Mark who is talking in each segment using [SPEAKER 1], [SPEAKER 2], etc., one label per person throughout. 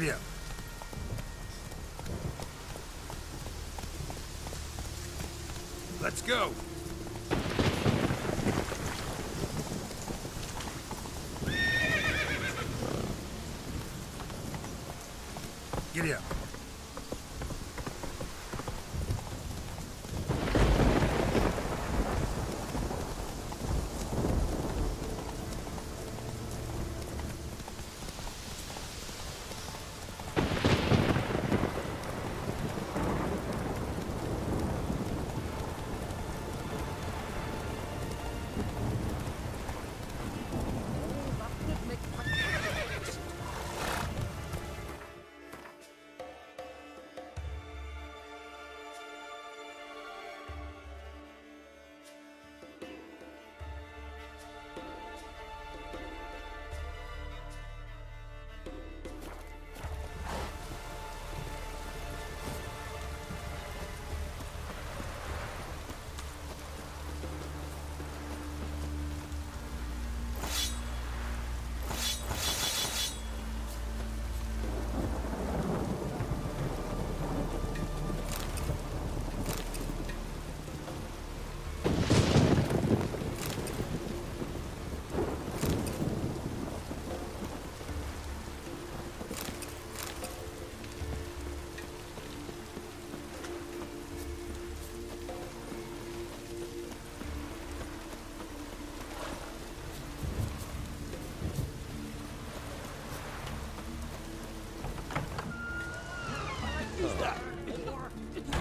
[SPEAKER 1] Yeah. Let's go. Giddy up.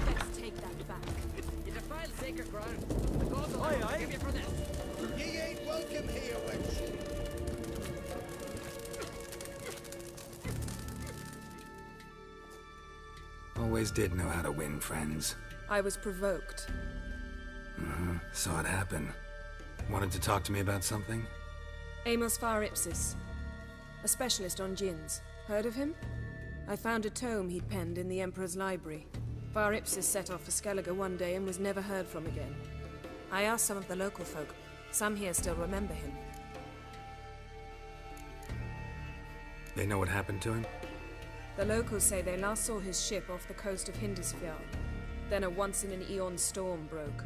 [SPEAKER 2] Let's take that back. You defile sacred ground. The gods will forgive you for this.
[SPEAKER 3] Ye ain't welcome here, wench.
[SPEAKER 1] Always did know how to win friends.
[SPEAKER 2] I was provoked.
[SPEAKER 1] Saw it happen. Wanted to talk to me about something?
[SPEAKER 2] Amos Far Ipsis. A specialist on djinns. Heard of him? I found a tome he'd penned in the Emperor's library. Far Ipsis set off for Skellige one day and was never heard from again. I asked some of the local folk. Some here still remember him.
[SPEAKER 1] They know what happened to him?
[SPEAKER 2] The locals say they last saw his ship off the coast of Hindisfjall. Then a once-in-an-eon storm broke.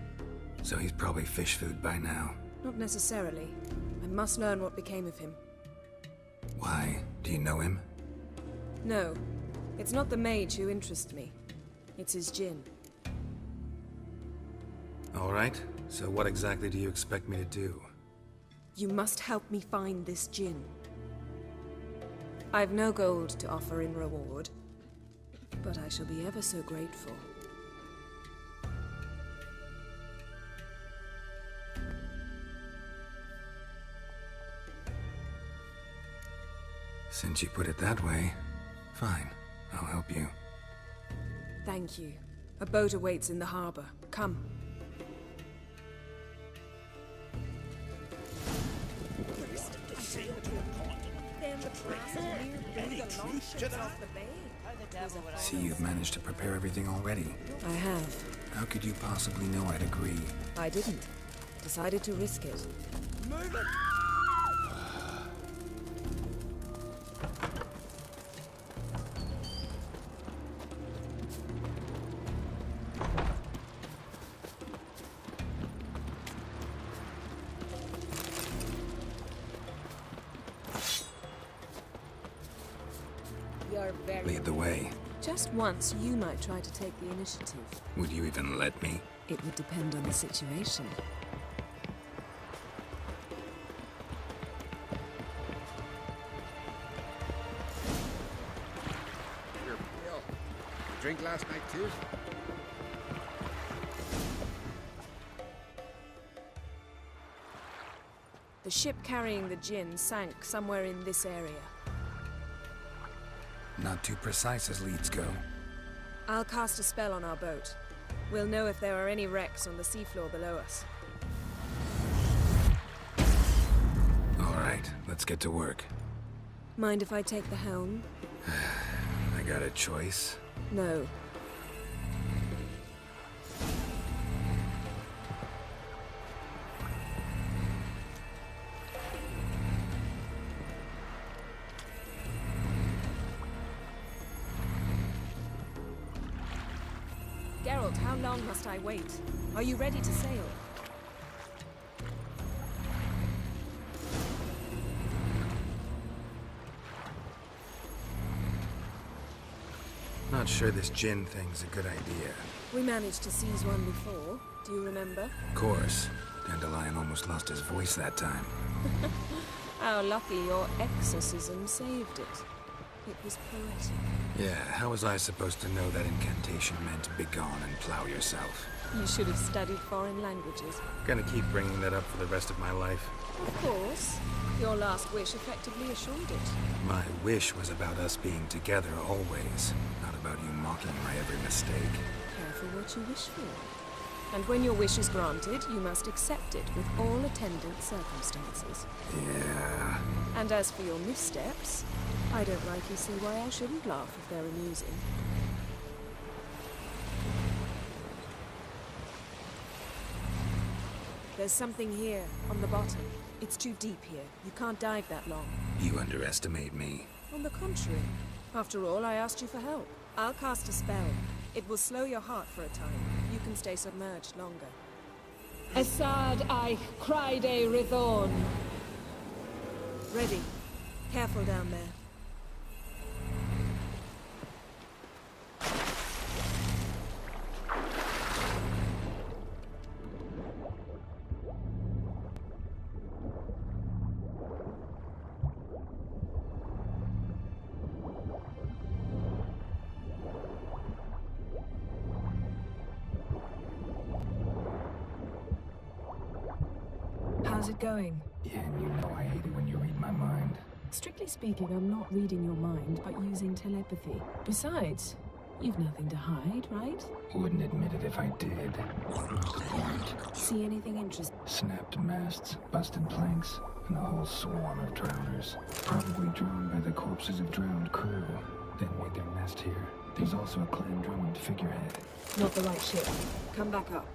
[SPEAKER 1] So he's probably fish food by now.
[SPEAKER 2] Not necessarily. I must learn what became of him.
[SPEAKER 1] Why? Do you know him?
[SPEAKER 2] No. It's not the mage who interests me. It's his djinn.
[SPEAKER 1] All right. So what exactly do you expect me to do?
[SPEAKER 2] You must help me find this djinn. I've no gold to offer in reward, but I shall be ever so grateful.
[SPEAKER 1] Since you put it that way, fine. I'll help you.
[SPEAKER 2] Thank you. A boat awaits in the harbor. Come.
[SPEAKER 1] See, you've managed to prepare everything already.
[SPEAKER 2] I have.
[SPEAKER 1] How could you possibly know I'd agree?
[SPEAKER 2] I didn't. Decided to risk it.
[SPEAKER 3] Move it.
[SPEAKER 2] You're very...
[SPEAKER 1] Lead the way.
[SPEAKER 2] Just once, you might try to take the initiative.
[SPEAKER 1] Would you even let me?
[SPEAKER 2] It would depend on the situation.
[SPEAKER 3] Here, Bill. You drink last night too?
[SPEAKER 2] The ship carrying the djinn sank somewhere in this area.
[SPEAKER 1] Not too precise as leads go.
[SPEAKER 2] I'll cast a spell on our boat. We'll know if there are any wrecks on the seafloor below us.
[SPEAKER 1] All right, let's get to work.
[SPEAKER 2] Mind if I take the helm?
[SPEAKER 1] I got a choice.
[SPEAKER 2] No. Geralt, how long must I wait? Are you ready to sail?
[SPEAKER 1] Not sure this Jinn thing's a good idea.
[SPEAKER 2] We managed to seize one before. Do you remember?
[SPEAKER 1] Of course. Dandelion almost lost his voice that time.
[SPEAKER 2] How lucky your exorcism saved it. It was poetic.
[SPEAKER 1] Yeah, how was I supposed to know that incantation meant begone and plow yourself?
[SPEAKER 2] You should have studied foreign languages.
[SPEAKER 1] Gonna keep bringing that up for the rest of my life.
[SPEAKER 2] Of course. Your last wish effectively assured it.
[SPEAKER 1] My wish was about us being together always, not about you mocking my every mistake.
[SPEAKER 2] Careful what you wish for. And when your wish is granted, you must accept it with all attendant circumstances.
[SPEAKER 1] Yeah.
[SPEAKER 2] And as for your missteps, I don't rightly see why I shouldn't laugh if they're amusing. There's something here, on the bottom. It's too deep here. You can't dive that long.
[SPEAKER 1] You underestimate me.
[SPEAKER 2] On the contrary. After all, I asked you for help. I'll cast a spell. It will slow your heart for a time. You can stay submerged longer.
[SPEAKER 4] Assad Eich Criede Rithorn.
[SPEAKER 2] Ready. Careful down there. How's it going?
[SPEAKER 5] Yeah, and you know I hate it when you read my mind.
[SPEAKER 2] Strictly speaking, I'm not reading your mind, but using telepathy. Besides, you've nothing to hide, right?
[SPEAKER 5] Wouldn't admit it if I did.
[SPEAKER 2] See anything interesting?
[SPEAKER 5] Snapped masts, busted planks, and a whole swarm of drowners. Probably drowned by the corpses of drowned crew. Then made their nest here. There's also a clan Drummond figurehead.
[SPEAKER 2] Not the right ship. Come back up.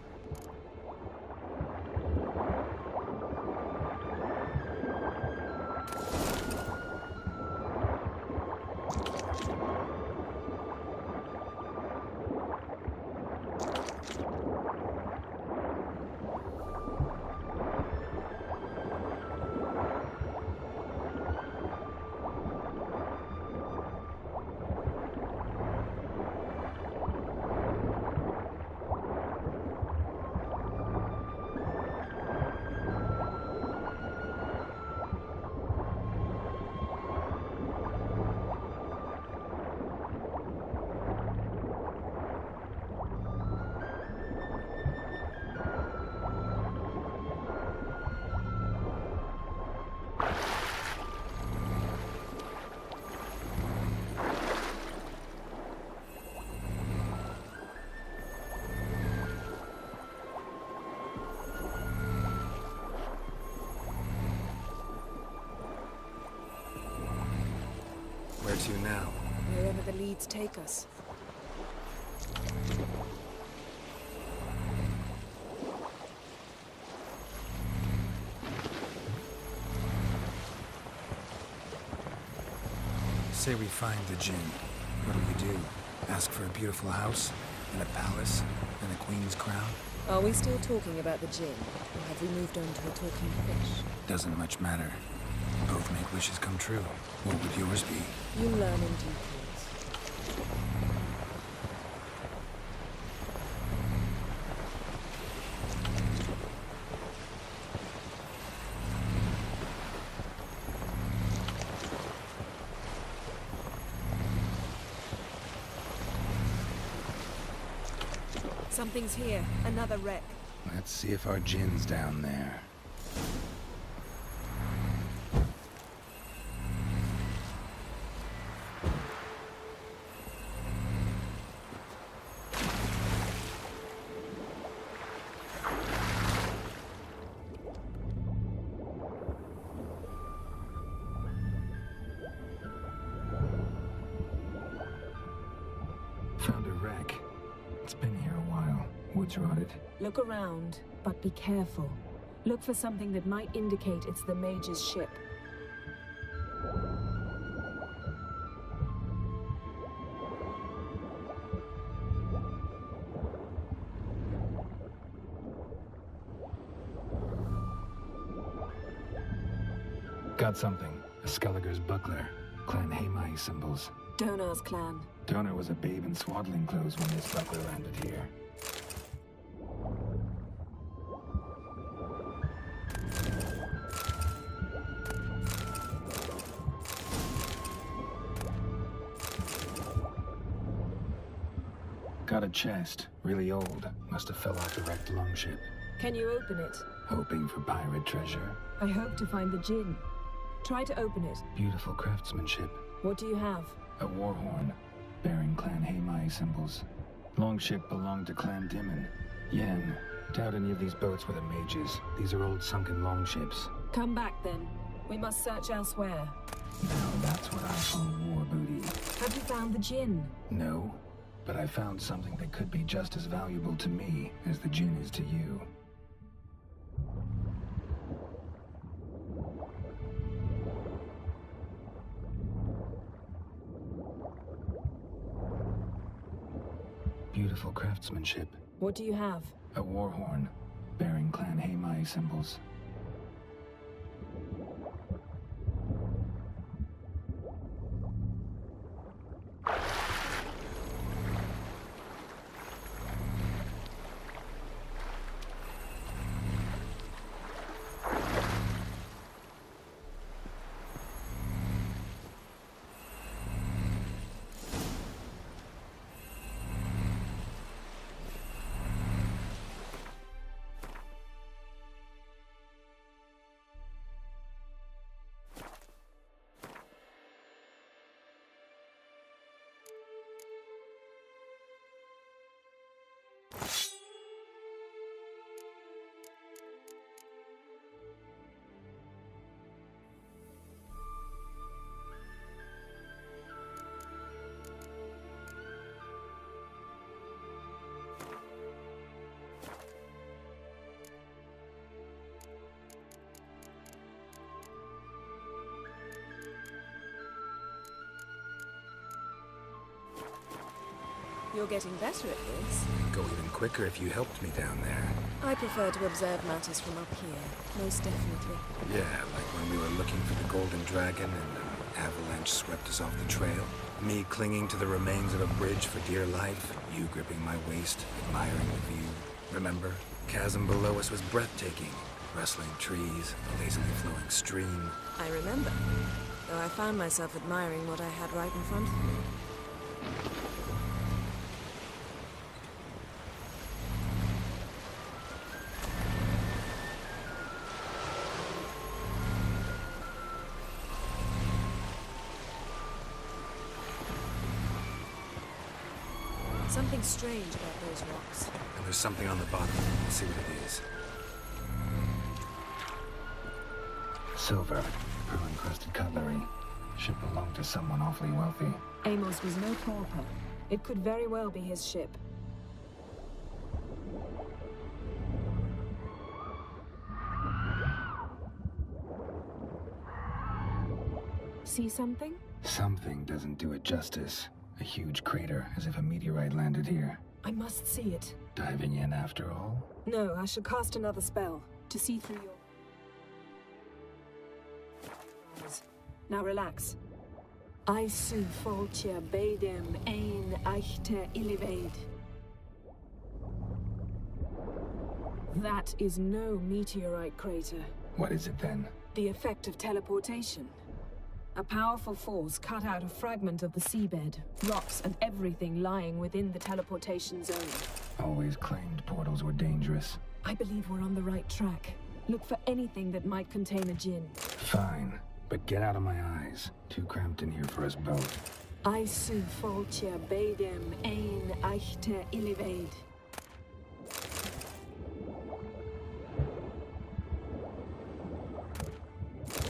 [SPEAKER 1] Where to now?
[SPEAKER 2] Wherever the leads take us.
[SPEAKER 1] Say we find the Jinn. What do we do? Ask for a beautiful house? And a palace? And a queen's crown?
[SPEAKER 2] Are we still talking about the Jinn? Or have we moved on to a talking fish?
[SPEAKER 1] Doesn't much matter. Both make wishes come true. What would yours be?
[SPEAKER 2] You'll learn in due course. Something's here. Another wreck.
[SPEAKER 1] Let's see if our Jinn's down there.
[SPEAKER 5] Found a wreck. It's been here a while. Wood's rotted.
[SPEAKER 2] Look around, but be careful. Look for something that might indicate it's the mage's ship.
[SPEAKER 5] Got something. A Skelliger's buckler. Clan Hamai symbols.
[SPEAKER 2] Donar's clan.
[SPEAKER 5] Donar was a babe in swaddling clothes when this buckler landed here. Got a chest. Really old. Must have fell off the wrecked longship.
[SPEAKER 2] Can you open it?
[SPEAKER 5] Hoping for pirate treasure.
[SPEAKER 2] I hope to find the Jinn. Try to open it.
[SPEAKER 5] Beautiful craftsmanship.
[SPEAKER 2] What do you have?
[SPEAKER 5] A war horn, bearing Clan Hamai symbols. Longship belonged to Clan Dimon. Yen, doubt any of these boats were the mages. These are old sunken longships.
[SPEAKER 2] Come back then. We must search elsewhere.
[SPEAKER 5] Now that's what I call war booty.
[SPEAKER 2] Have you found the Jinn?
[SPEAKER 5] No, but I found something that could be just as valuable to me as the Jinn is to you. Beautiful craftsmanship.
[SPEAKER 2] What do you have?
[SPEAKER 5] A war horn, bearing Clan Hamai symbols.
[SPEAKER 2] You're getting better at this.
[SPEAKER 1] Go even quicker if you helped me down there.
[SPEAKER 2] I prefer to observe matters from up here, most definitely.
[SPEAKER 1] Yeah, like when we were looking for the Golden Dragon and an avalanche swept us off the trail. Me clinging to the remains of a bridge for dear life. You gripping my waist, admiring the view. Remember? Chasm below us was breathtaking. Rustling trees, a lazily flowing stream.
[SPEAKER 2] I remember. Though I found myself admiring what I had right in front of me. Something strange about those rocks.
[SPEAKER 1] And there's something on the bottom. We'll see what it is.
[SPEAKER 5] Silver, pearl-encrusted cutlery. Should belong to someone awfully wealthy.
[SPEAKER 2] Amos was no pauper. It could very well be his ship. See something?
[SPEAKER 5] Something doesn't do it justice. A huge crater, as if a meteorite landed here.
[SPEAKER 2] I must see it.
[SPEAKER 5] Diving in after all?
[SPEAKER 2] No, I shall cast another spell to see through your... Now relax. I su foltia beidem ein eichte illivaid. That is no meteorite crater.
[SPEAKER 5] What is it then?
[SPEAKER 2] The effect of teleportation. A powerful force cut out a fragment of the seabed, rocks and everything lying within the teleportation zone.
[SPEAKER 5] Always claimed portals were dangerous.
[SPEAKER 2] I believe we're on the right track. Look for anything that might contain a djinn.
[SPEAKER 5] Fine, but get out of my eyes. Too cramped in here for us both.
[SPEAKER 2] I su foltia beidem ein eichte illivaid.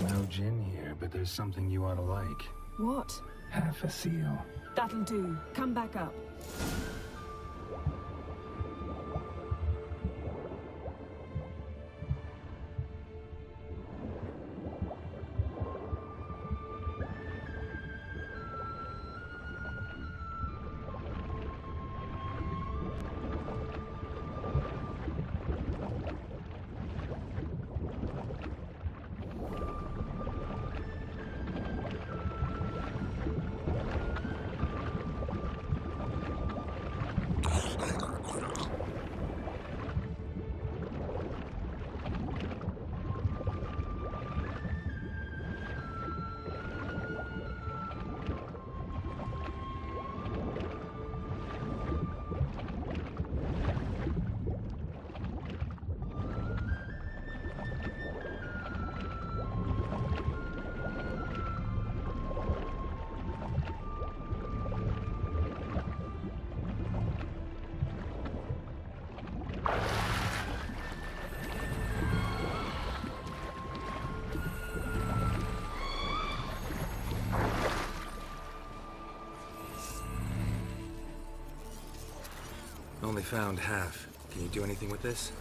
[SPEAKER 5] No gin here, but there's something you ought to like.
[SPEAKER 2] What?
[SPEAKER 5] Half a seal.
[SPEAKER 2] That'll do. Come back up.
[SPEAKER 1] Only found half. Can you do anything with this?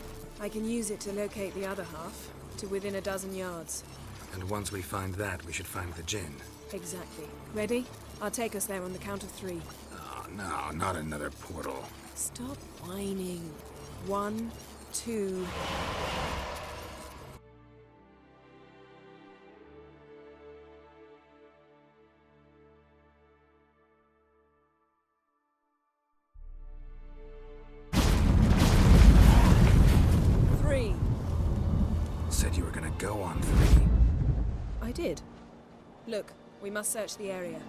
[SPEAKER 2] I can use it to locate the other half, to within a dozen yards.
[SPEAKER 1] And once we find that, we should find the Jinn.
[SPEAKER 2] Exactly. Ready? I'll take us there on the count of 3.
[SPEAKER 1] Oh, no, not another portal.
[SPEAKER 2] Stop whining. 1, 2...
[SPEAKER 1] Said you were gonna go on 3.
[SPEAKER 2] I did. Look, we must search the area.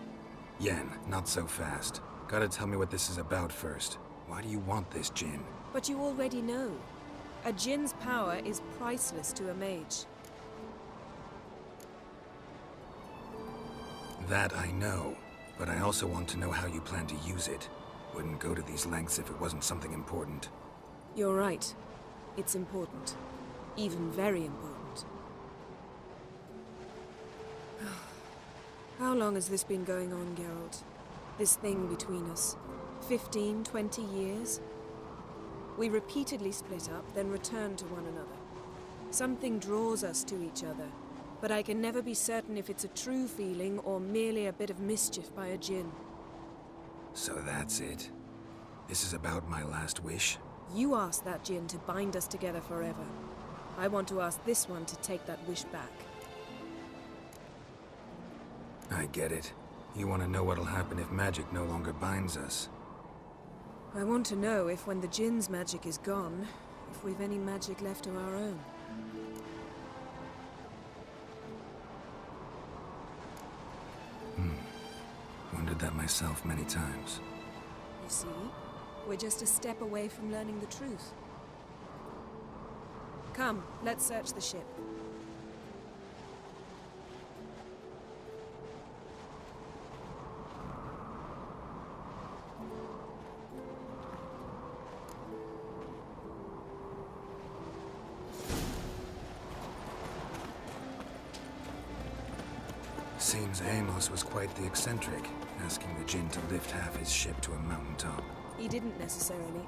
[SPEAKER 1] Yen, not so fast. Gotta tell me what this is about first. Why do you want this Jinn?
[SPEAKER 2] But you already know. A Jinn's power is priceless to a mage.
[SPEAKER 1] That I know, but I also want to know how you plan to use it. Wouldn't go to these lengths if it wasn't something important.
[SPEAKER 2] You're right. It's important. Even very important. How long has this been going on, Geralt? This thing between us? 15, 20 years? We repeatedly split up, then returned to one another. Something draws us to each other, but I can never be certain if it's a true feeling or merely a bit of mischief by a Jinn.
[SPEAKER 1] So that's it? This is about my last wish?
[SPEAKER 2] You asked that Jinn to bind us together forever. I want to ask this one to take that wish back.
[SPEAKER 1] I get it. You want to know what'll happen if magic no longer binds us.
[SPEAKER 2] I want to know if when the Jinn's magic is gone, if we've any magic left of our own.
[SPEAKER 1] Wondered that myself many times.
[SPEAKER 2] You see? We're just a step away from learning the truth. Come, let's search the ship.
[SPEAKER 1] Seems Amos was quite the eccentric, asking the Jinn to lift half his ship to a mountaintop.
[SPEAKER 2] He didn't necessarily.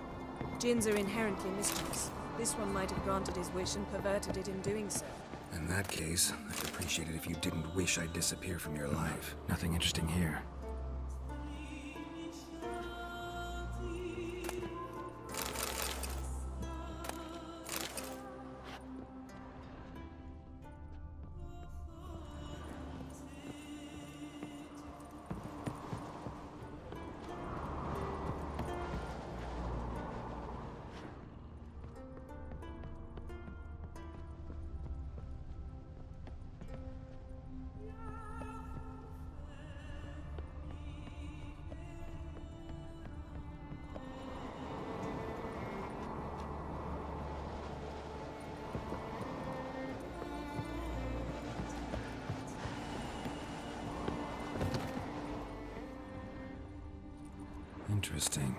[SPEAKER 2] Jinns are inherently mischievous. This one might have granted his wish and perverted it in doing so.
[SPEAKER 1] In that case, I'd appreciate it if you didn't wish I'd disappear from your life. Nothing interesting here. Interesting.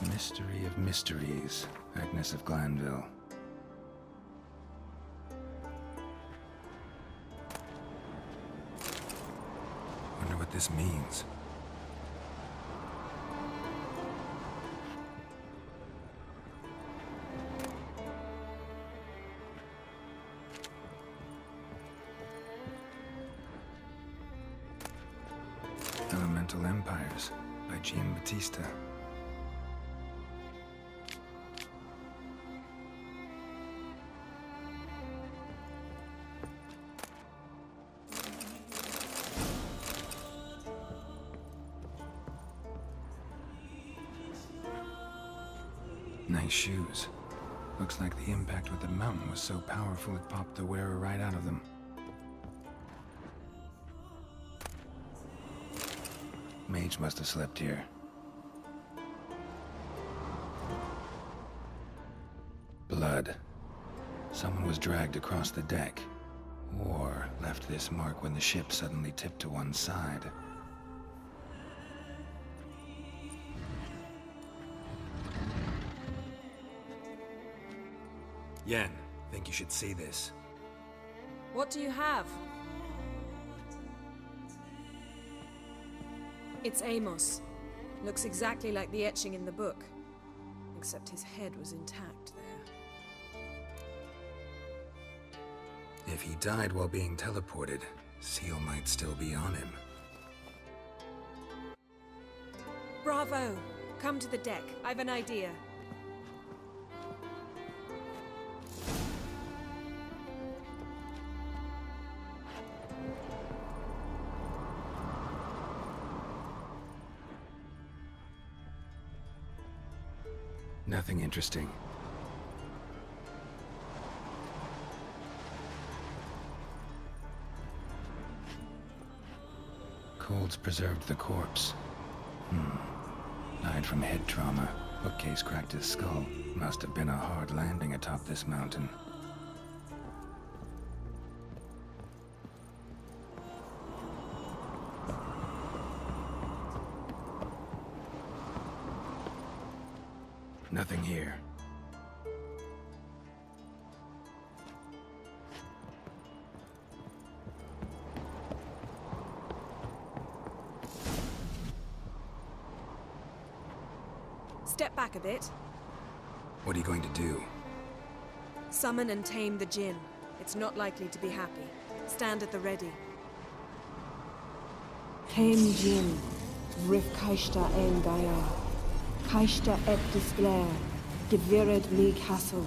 [SPEAKER 1] Mystery of mysteries, Agnes of Glanville. Wonder what this means. Elemental Empires by Giambattista. Nice shoes. Looks like the impact with the mountain was so powerful it popped the wearer right out of them. Mage must have slept here. Blood. Someone was dragged across the deck. Or left this mark when the ship suddenly tipped to one side. Yen, think you should see this.
[SPEAKER 2] What do you have? It's Amos. Looks exactly like the etching in the book. Except his head was intact there.
[SPEAKER 1] If he died while being teleported, Seal might still be on him.
[SPEAKER 2] Bravo! Come to the deck. I've an idea.
[SPEAKER 1] Nothing interesting. Cold's preserved the corpse. Died from head trauma. Bookcase cracked his skull. Must have been a hard landing atop this mountain. Nothing here.
[SPEAKER 2] Step back a bit.
[SPEAKER 1] What are you going to do?
[SPEAKER 2] Summon and tame the Jinn. It's not likely to be happy. Stand at the ready.
[SPEAKER 4] Tame Jinn, Rif Kaishta en Gaia. Kaishta et Disglair, Gevired me Castle.